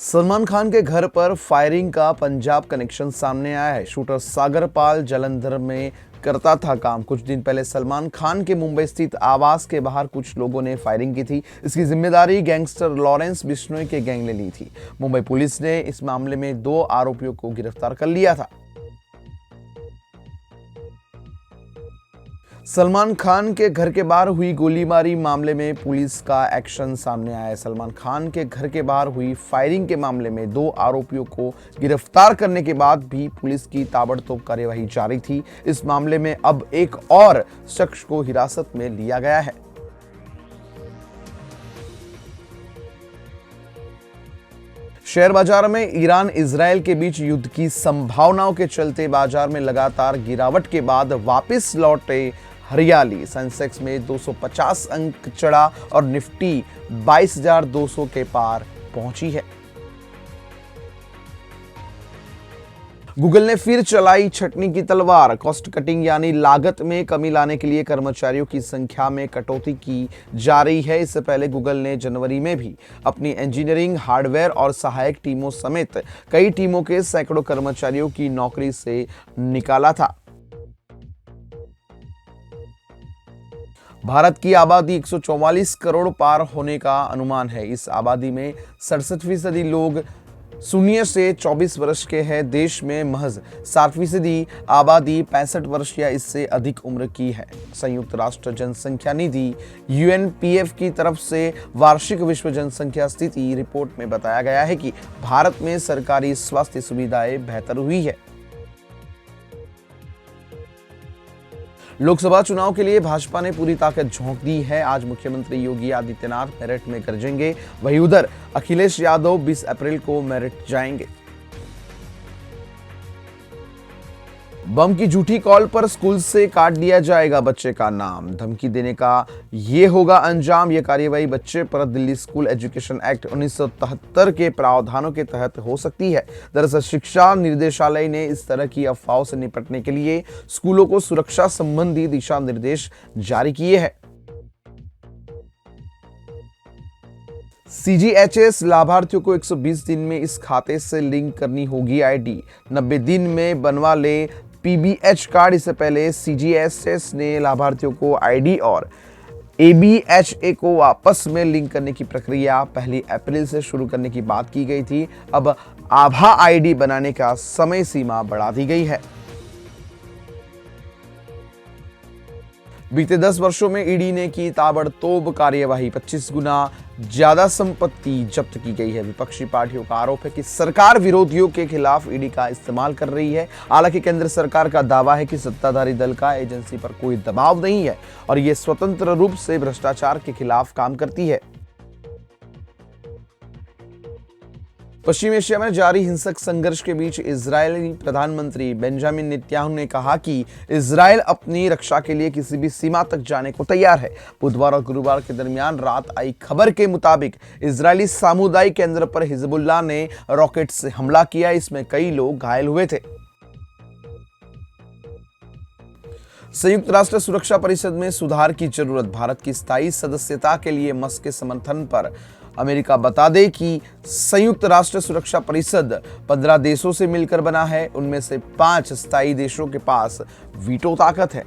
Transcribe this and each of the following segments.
सलमान खान के घर पर फायरिंग का पंजाब कनेक्शन सामने आया है। शूटर सागर पाल जालंधर में करता था काम। कुछ दिन पहले सलमान खान के मुंबई स्थित आवास के बाहर कुछ लोगों ने फायरिंग की थी। इसकी जिम्मेदारी गैंगस्टर लॉरेंस बिश्नोई के गैंग ने ली थी। मुंबई पुलिस ने इस मामले में 2 आरोपियों को गिरफ्तार कर लिया था। सलमान खान के घर के बाहर हुई गोलीबारी मामले में पुलिस का एक्शन सामने आया है। सलमान खान के घर के बाहर हुई फायरिंग के मामले में 2 आरोपियों को गिरफ्तार करने के बाद भी पुलिस की ताबड़तोड़ कार्यवाही जारी थी। इस मामले में अब एक और शख्स को हिरासत में लिया गया है। शेयर बाजार में ईरान इजरायल के बीच युद्ध की संभावनाओं के चलते बाजार में लगातार गिरावट के बाद वापस लौटे हरियाली। सेंसेक्स में 250 अंक चढ़ा और निफ्टी 22,200 के पार पहुंची है। गूगल ने फिर चलाई छटनी की तलवार। कॉस्ट कटिंग यानी लागत में कमी लाने के लिए कर्मचारियों की संख्या में कटौती की जा रही है। इससे पहले गूगल ने जनवरी में भी अपनी इंजीनियरिंग, हार्डवेयर और सहायक टीमों समेत कई टीमों के सैकड़ों कर्मचारियों की नौकरी से निकाला था। भारत की आबादी 144 करोड़ पार होने का अनुमान है। इस आबादी में 67% लोग 0 से 24 वर्ष के हैं। देश में महज 60% आबादी 65 वर्ष या इससे अधिक उम्र की है। संयुक्त राष्ट्र जनसंख्या निधि UNPF की तरफ से वार्षिक विश्व जनसंख्या स्थिति रिपोर्ट में बताया गया है कि भारत में सरकारी स्वास्थ्य सुविधाएं बेहतर हुई है। लोकसभा चुनाव के लिए भाजपा ने पूरी ताकत झोंक दी है। आज मुख्यमंत्री योगी आदित्यनाथ मेरठ में गरजेंगे। वहीं उधर अखिलेश यादव 20 अप्रैल को मेरठ जाएंगे। बम की झूठी कॉल पर स्कूल से काट दिया जाएगा बच्चे का नाम। धमकी देने का ये होगा अंजाम। यह कार्यवाही बच्चे पर दिल्ली स्कूल एजुकेशन एक्ट 1973 के प्रावधानों के तहत हो सकती है। दरअसल शिक्षा निर्देशालय ने इस तरह की अफवाहों से निपटने के लिए स्कूलों को सुरक्षा संबंधी दिशा निर्देश जारी किए हैं। CGHS लाभार्थियों को 120 दिन में इस खाते से लिंक करनी होगी आईडी। 90 दिन में बनवा ले PBH कार्ड। इससे पहले CGHS ने लाभार्थियों को आईडी और ABHA को वापस में लिंक करने की प्रक्रिया 1 अप्रैल से शुरू करने की बात की गई थी। अब आभा आईडी बनाने का समय सीमा बढ़ा दी गई है। बीते 10 वर्षों में ईडी ने की ताबड़तोड़ कार्यवाही। 25 गुना ज्यादा संपत्ति जब्त की गई है। विपक्षी पार्टियों का आरोप है कि सरकार विरोधियों के खिलाफ ईडी का इस्तेमाल कर रही है। हालांकि केंद्र सरकार का दावा है कि सत्ताधारी दल का एजेंसी पर कोई दबाव नहीं है और ये स्वतंत्र रूप से भ्रष्टाचार के खिलाफ काम करती है। पश्चिम एशिया में जारी हिंसक संघर्ष के बीच इजरायली प्रधानमंत्री बेंजामिन नेतन्याहू ने कहा कि इजरायल अपनी रक्षा के लिए किसी भी सीमा तक जाने को तैयार है। बुधवार और गुरुवार के दरमियान रात आई खबर के मुताबिक इजरायली सामुदायिक केंद्र पर हिजबुल्लाह ने रॉकेट से हमला किया। इसमें कई लोग घायल हुए थे। संयुक्त राष्ट्र सुरक्षा परिषद में सुधार की जरूरत। भारत की स्थायी सदस्यता के लिए मस्क के समर्थन पर अमेरिका। बता दें कि संयुक्त राष्ट्र सुरक्षा परिषद 15 देशों से मिलकर बना है। उनमें से 5 स्थायी देशों के पास वीटो ताकत है।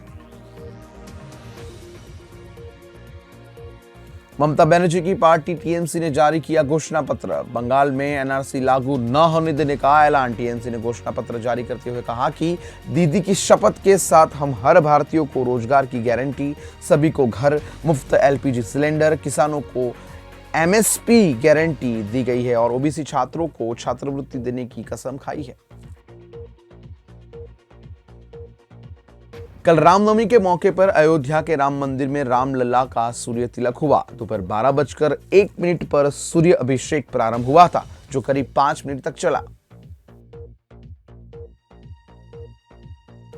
ममता बनर्जी की पार्टी TMC ने जारी किया घोषणा पत्र। बंगाल में NRC लागू न होने देने का ऐलान। TMC ने घोषणा पत्र जारी करते हुए कहा कि दीदी की शपथ के साथ हम हर भारतीय को रोजगार की गारंटी, सभी को घर, मुफ्त LPG सिलेंडर, किसानों को MSP गारंटी दी गई है और OBC छात्रों को छात्रवृत्ति देने की कसम खाई है। कल रामनवमी के मौके पर अयोध्या के राम मंदिर में रामलला का सूर्य तिलक हुआ। दोपहर 12:01 पर सूर्य अभिषेक प्रारंभ हुआ था, जो करीब 5 मिनट तक चला।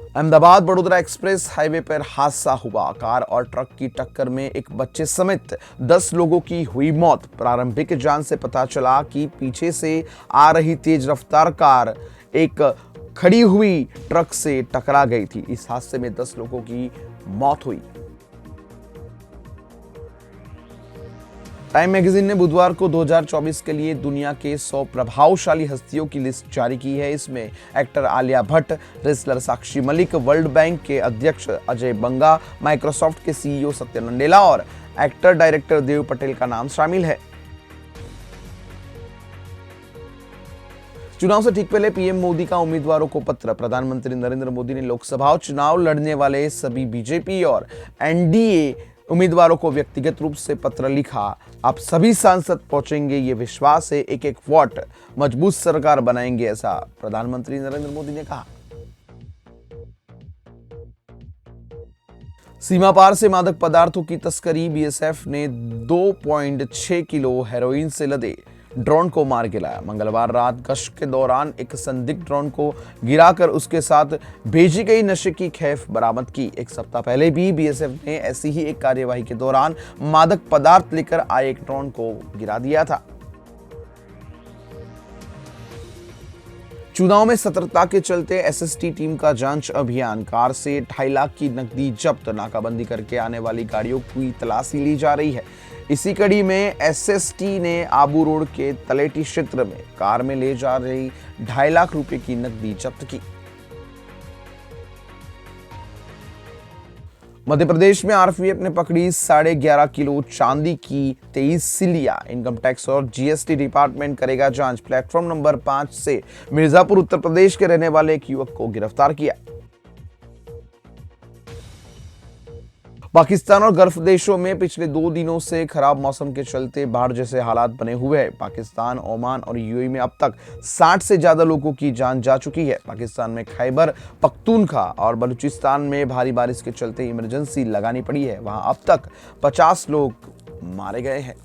अहमदाबाद बड़ोदरा एक्सप्रेस हाईवे पर हादसा हुआ। कार और ट्रक की टक्कर में एक बच्चे समेत 10 लोगों की हुई मौत। प्रारंभिक जांच से पता चला कि पीछे से आ रही तेज रफ्तार कार एक खड़ी हुई ट्रक से टकरा गई थी। इस हादसे में 10 लोगों की मौत हुई। टाइम मैगजीन ने बुधवार को 2024 के लिए दुनिया के 100 प्रभावशाली हस्तियों की लिस्ट जारी की है। इसमें actor Alia Bhatt, wrestler Sakshi Malik, world bank के अध्यक्ष अजय बंगा, माइक्रोसॉफ्ट के सीईओ सत्य नडेला और एक्टर डायरेक्टर देव पटेल का नाम शामिल है। चुनाव से ठीक पहले पीएम मोदी का उम्मीदवारों को पत्र। प्रधानमंत्री नरेंद्र मोदी ने लोकसभा चुनाव लड़ने वाले सभी बीजेपी और एनडीए उम्मीदवारों को व्यक्तिगत रूप से पत्र लिखा। आप सभी सांसद पहुंचेंगे, ये विश्वास है, एक एक वोट मजबूत सरकार बनाएंगे, ऐसा प्रधानमंत्री नरेंद्र मोदी ने कहा। सीमा पार से मादक पदार्थों की तस्करी। बीएसएफ ने 2.6 किलो हेरोइन से लदे ड्रोन को मार गिराया। मंगलवार रात गश्त के दौरान एक संदिग्ध ड्रोन को गिराकर उसके साथ भेजी गई नशे की खेप बरामद की। एक सप्ताह पहले भी बीएसएफ ने ऐसी ही एक कार्यवाही के दौरान मादक पदार्थ लेकर आए एक ड्रोन को गिरा दिया था। चुनाव में सतर्कता के चलते एसएसटी टीम का जांच अभियान। कार से 2.5 लाख की नकदी जब्त। नाकाबंदी करके आने वाली गाड़ियों की तलाशी ली जा रही है। इसी कड़ी में एसएसटी ने आबू रोड के तलेटी क्षेत्र में कार में ले जा रही 2.5 लाख रुपए की नकदी जब्त की। मध्य प्रदेश में आरपीएफ ने पकड़ी 11.5 किलो चांदी की 23 सिलियां। इनकम टैक्स और जीएसटी डिपार्टमेंट करेगा जांच। प्लेटफॉर्म नंबर 5 से मिर्जापुर उत्तर प्रदेश के रहने वाले एक युवक को गिरफ्तार किया। पाकिस्तान और गल्फ देशों में पिछले 2 दिनों से खराब मौसम के चलते बाढ़ जैसे हालात बने हुए हैं। पाकिस्तान, ओमान और यूएई में अब तक 60 से ज्यादा लोगों की जान जा चुकी है। पाकिस्तान में खैबर पख्तूनख्वा और बलूचिस्तान में भारी बारिश के चलते इमरजेंसी लगानी पड़ी है। वहां अब तक 50 लोग मारे गए हैं।